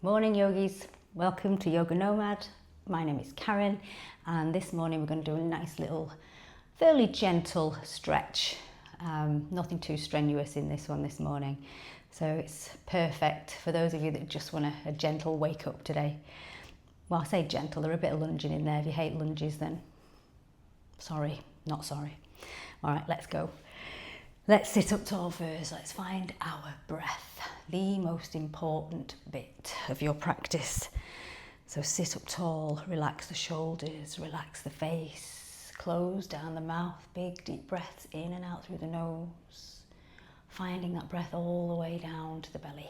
Morning yogis, welcome to Yoga Nomad. My name is Karen and this morning we're going to do a nice little fairly gentle stretch. Nothing too strenuous in this one this morning, so it's perfect for those of you that just want a gentle wake up today. Well, I say gentle, there are a bit of lunging in there. If you hate lunges then sorry, not sorry. Alright, let's go. Let's sit up tall first. Let's find our breath, the most important bit of your practice. So sit up tall, relax the shoulders, relax the face, close down the mouth, big deep breaths in and out through the nose, finding that breath all the way down to the belly.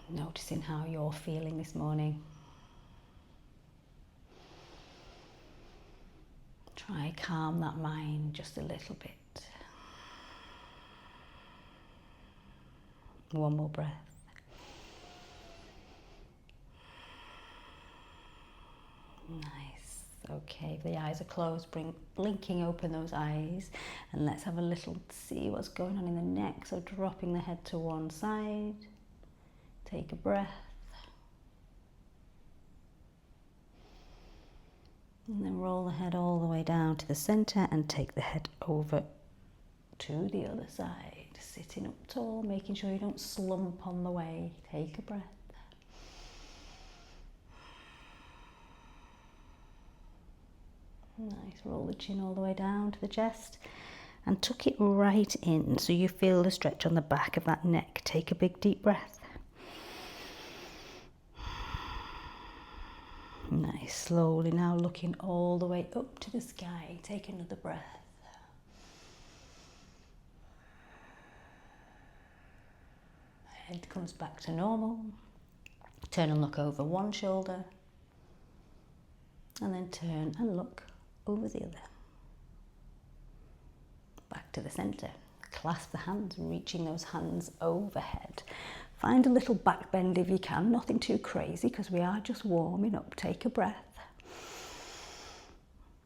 Noticing how you're feeling this morning. Try calm that mind just a little bit. One more breath. Nice. Okay, if the eyes are closed, blinking open those eyes and let's have a little see what's going on in the neck. So dropping the head to one side. Take a breath. And then roll the head all the way down to the center and take the head over to the other side. Sitting up tall, making sure you don't slump on the way. Take a breath. Nice, roll the chin all the way down to the chest and tuck it right in so you feel the stretch on the back of that neck. Take a big deep breath. Nice, slowly now looking all the way up to the sky. Take another breath. Head comes back to normal. Turn and look over one shoulder. And then turn and look over the other. Back to the center. Clasp the hands, reaching those hands overhead. Find a little back bend if you can, nothing too crazy because we are just warming up. Take a breath.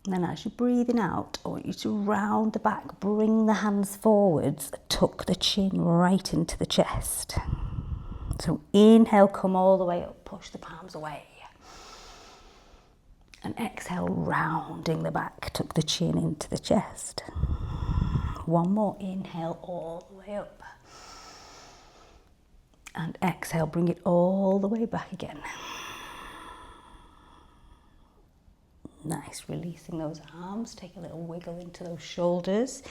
And then as you're breathing out, I want you to round the back, bring the hands forwards, tuck the chin right into the chest. So inhale, come all the way up, push the palms away. And exhale, rounding the back, tuck the chin into the chest. One more, inhale all the way up. And exhale, bring it all the way back again. Nice, releasing those arms. Take a little wiggle into those shoulders.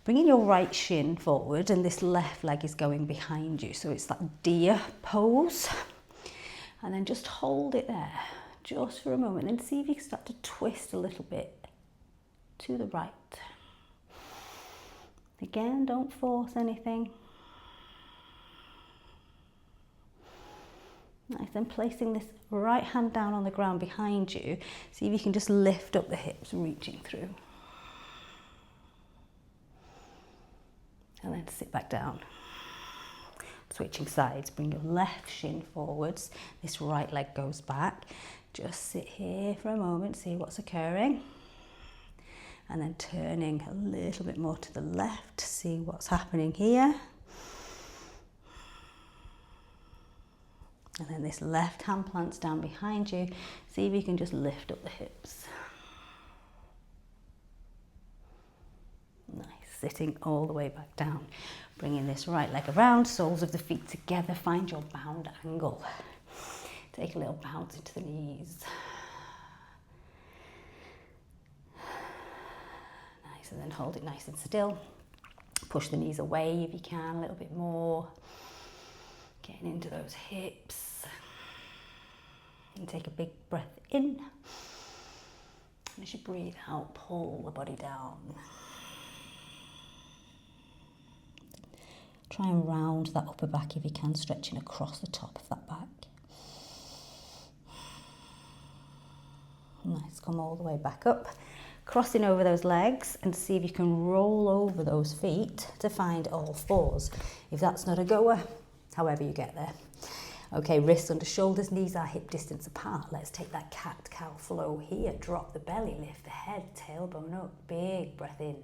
Bringing your right shin forward and this left leg is going behind you. So it's that deer pose. And then just hold it there, just for a moment. Then see if you can start to twist a little bit to the right. Again, don't force anything. Nice, then placing this right hand down on the ground behind you, see if you can just lift up the hips, reaching through. And then sit back down. Switching sides, bring your left shin forwards, this right leg goes back. Just sit here for a moment, see what's occurring. And then turning a little bit more to the left, see what's happening here. And then this left hand plants down behind you. See if you can just lift up the hips. Nice, sitting all the way back down. Bringing this right leg around, soles of the feet together, find your bound angle. Take a little bounce into the knees. Nice, and then hold it nice and still. Push the knees away if you can, a little bit more. Getting into those hips. And take a big breath in. And as you breathe out, pull the body down. Try and round that upper back if you can, stretching across the top of that back. Nice, come all the way back up. Crossing over those legs and see if you can roll over those feet to find all fours. If that's not a goer, however you get there. Okay, wrists under shoulders, knees are hip distance apart. Let's take that cat-cow flow here. Drop the belly, lift the head, tailbone up. Big breath in.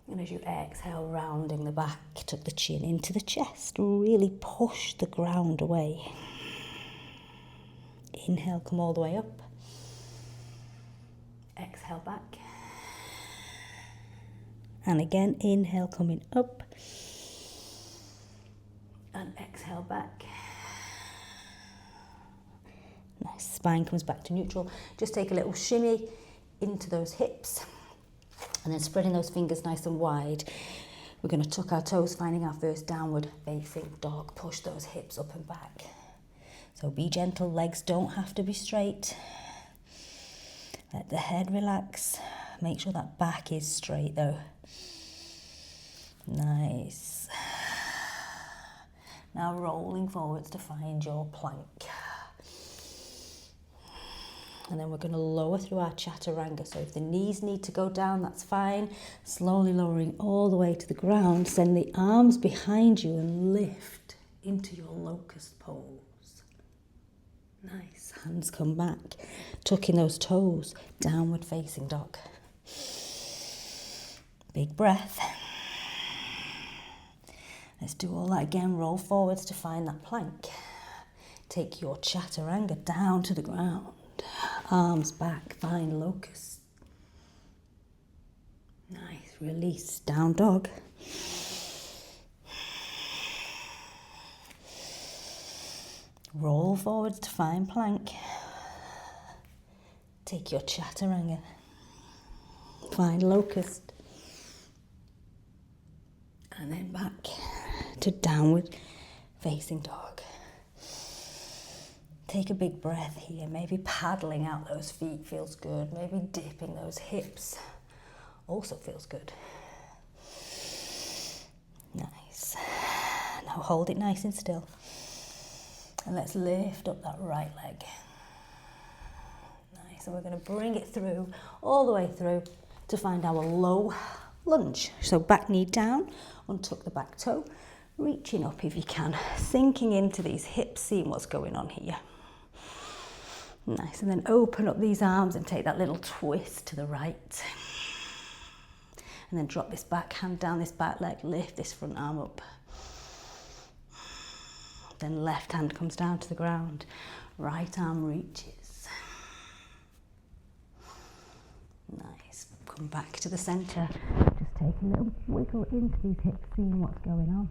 And as you exhale, rounding the back, tuck the chin into the chest. Really push the ground away. Inhale, come all the way up. Exhale back. And again, inhale, coming up. And exhale back. Nice, spine comes back to neutral. Just take a little shimmy into those hips. And then spreading those fingers nice and wide, we're going to tuck our toes, finding our first downward facing dog. Push those hips up and back. So be gentle, legs don't have to be straight. Let the head relax. Make sure that back is straight though. Nice. Now rolling forwards to find your plank. And then we're going to lower through our chaturanga. So if the knees need to go down, that's fine. Slowly lowering all the way to the ground. Send the arms behind you and lift into your locust pose. Nice. Hands come back. Tucking those toes. Downward facing dog. Big breath. Let's do all that again. Roll forwards to find that plank. Take your chaturanga down to the ground. Arms back, find locust. Nice, release, down dog. Roll forwards to find plank. Take your chaturanga. Find locust. And then back to downward facing dog. Take a big breath here, maybe paddling out those feet feels good, maybe dipping those hips also feels good. Nice. Now hold it nice and still. And let's lift up that right leg. Nice, and we're going to bring it through, all the way through, to find our low lunge. So back knee down, untuck the back toe, reaching up if you can, sinking into these hips, seeing what's going on here. Nice, and then open up these arms and take that little twist to the right. And then drop this back hand down this back leg, lift this front arm up. Then left hand comes down to the ground, right arm reaches. Nice, come back to the centre. Just take a little wiggle into these hips, seeing what's going on.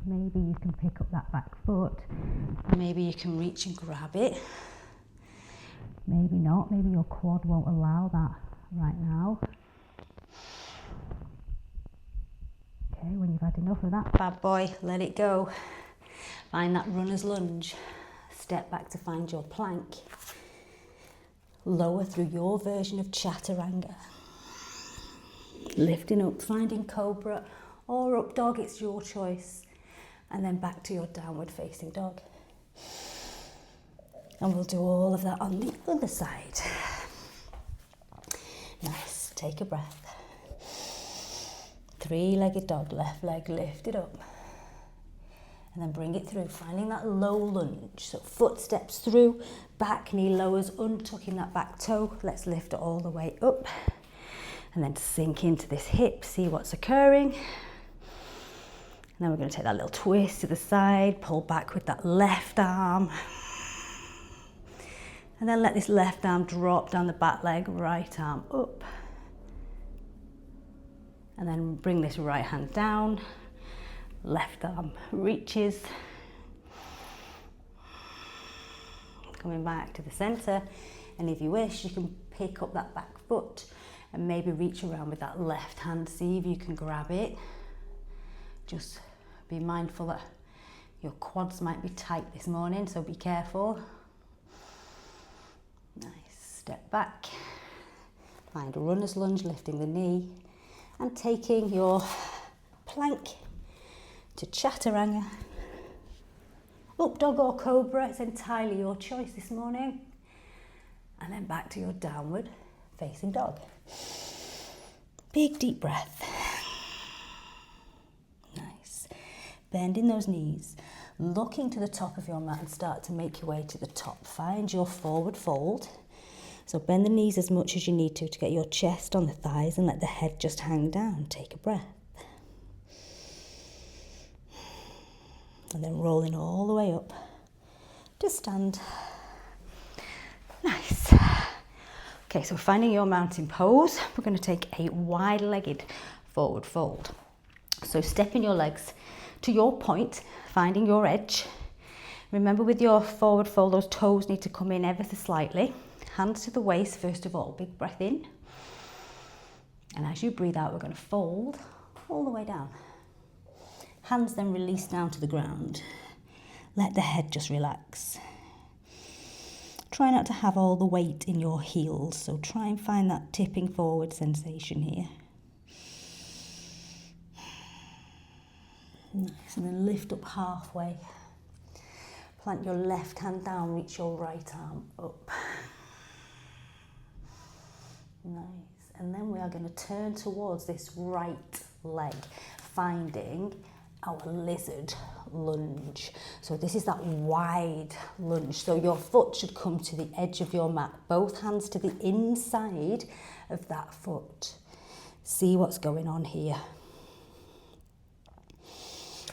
Maybe you can pick up that back foot. Maybe you can reach and grab it. Maybe not, maybe your quad won't allow that right now. Okay, when you've had enough of that bad boy, let it go. Find that runner's lunge. Step back to find your plank. Lower through your version of chaturanga. Lifting up, finding cobra or up dog, it's your choice. And then back to your downward facing dog. And we'll do all of that on the other side. Nice, take a breath. Three-legged dog, left leg lifted up. And then bring it through, finding that low lunge. So foot steps through, back knee lowers, untucking that back toe. Let's lift it all the way up. And then sink into this hip, see what's occurring. And then we're going to take that little twist to the side, pull back with that left arm. And then let this left arm drop down the back leg, right arm up. And then bring this right hand down, left arm reaches. Coming back to the centre. And if you wish, you can pick up that back foot and maybe reach around with that left hand. See if you can grab it. Just be mindful that your quads might be tight this morning, so be careful. Nice, step back, find a runner's lunge, lifting the knee and taking your plank to chaturanga. Up dog or cobra, it's entirely your choice this morning. And then back to your downward facing dog. Big deep breath. Nice, bending those knees, looking to the top of your mat and start to make your way to the top. Find your forward fold. So bend the knees as much as you need to get your chest on the thighs and let the head just hang down. Take a breath. And then rolling all the way up to stand. Nice. Okay, so finding your mountain pose, we're going to take a wide-legged forward fold. So stepping your legs to your point, finding your edge. Remember with your forward fold, those toes need to come in ever so slightly. Hands to the waist first of all, big breath in. And as you breathe out, we're going to fold all the way down. Hands then release down to the ground. Let the head just relax. Try not to have all the weight in your heels, so try and find that tipping forward sensation here. Nice, and then lift up halfway. Plant your left hand down, reach your right arm up. Nice, and then we are going to turn towards this right leg, finding our lizard lunge. So this is that wide lunge. So your foot should come to the edge of your mat, both hands to the inside of that foot. See what's going on here.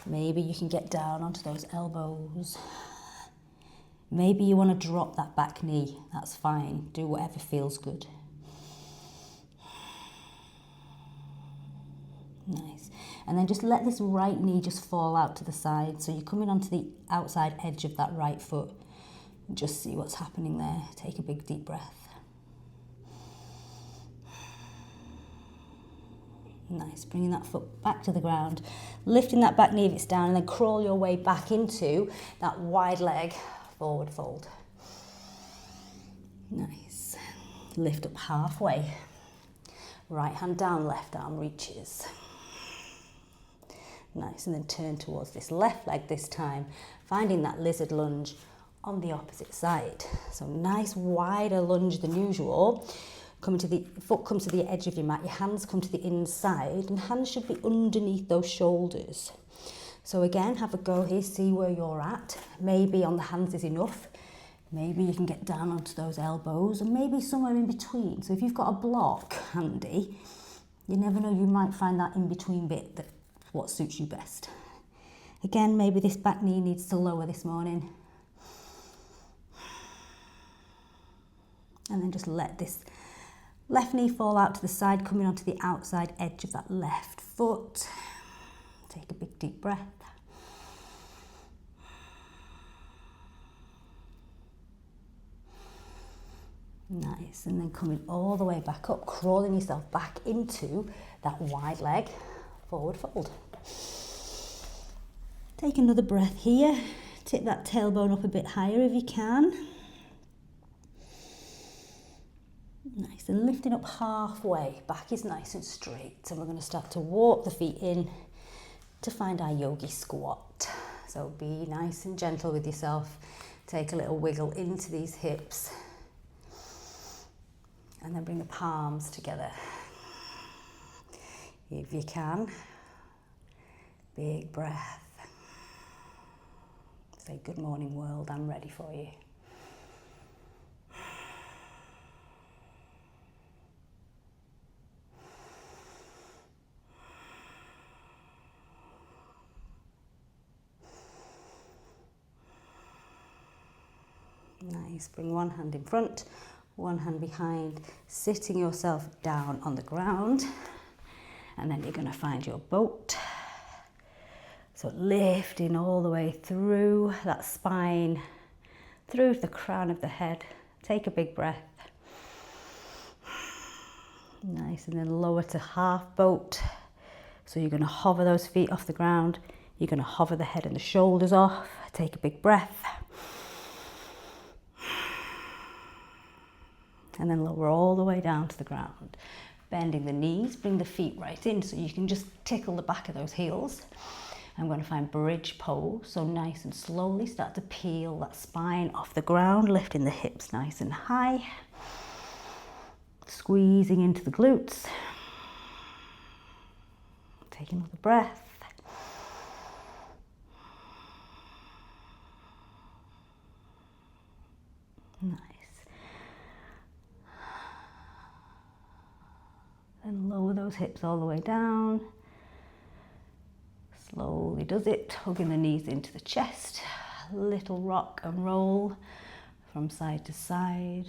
Maybe you can get down onto those elbows. Maybe you want to drop that back knee. That's fine. Do whatever feels good. Nice. And then just let this right knee just fall out to the side. So you're coming onto the outside edge of that right foot. Just see what's happening there. Take a big deep breath. Nice. Bringing that foot back to the ground. Lifting that back knee if it's down, and then crawl your way back into that wide leg forward fold. Nice. Lift up halfway. Right hand down, left arm reaches. Nice, and then turn towards this left leg this time, finding that lizard lunge on the opposite side. So nice wider lunge than usual. Foot comes to the edge of your mat, your hands come to the inside, and hands should be underneath those shoulders. So again, have a go here, see where you're at. Maybe on the hands is enough. Maybe you can get down onto those elbows, and maybe somewhere in between. So if you've got a block handy, you never know, you might find that in-between bit that what suits you best. Again, maybe this back knee needs to lower this morning. And then just let this left knee fall out to the side, coming onto the outside edge of that left foot. Take a big deep breath. Nice, and then coming all the way back up, crawling yourself back into that wide leg forward fold. Take another breath here. Tip that tailbone up a bit higher if you can. Nice, and lifting up halfway. Back is nice and straight. And we're going to start to walk the feet in to find our yogi squat. So be nice and gentle with yourself. Take a little wiggle into these hips. And then bring the palms together. If you can, big breath. Say, good morning world, I'm ready for you. Nice, bring one hand in front, one hand behind, sitting yourself down on the ground. And then you're going to find your boat. So lifting all the way through that spine, through the crown of the head. Take a big breath. Nice, and then lower to half boat. So you're going to hover those feet off the ground. You're going to hover the head and the shoulders off. Take a big breath. And then lower all the way down to the ground. Bending the knees, bring the feet right in so you can just tickle the back of those heels. I'm going to find bridge pose, so nice and slowly start to peel that spine off the ground, lifting the hips nice and high. Squeezing into the glutes. Take another breath. those hips all the way down. Slowly does it, hugging the knees into the chest. Little rock and roll from side to side.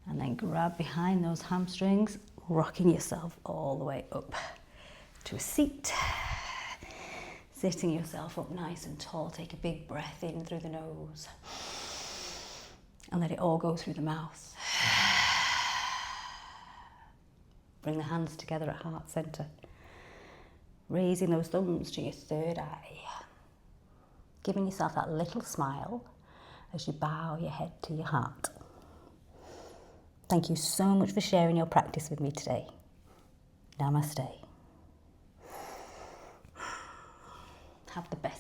And then grab behind those hamstrings, rocking yourself all the way up to a seat. Sitting yourself up nice and tall. Take a big breath in through the nose. And let it all go through the mouth. Bring the hands together at heart center. Raising those thumbs to your third eye. Giving yourself that little smile as you bow your head to your heart. Thank you so much for sharing your practice with me today. Namaste. Have the best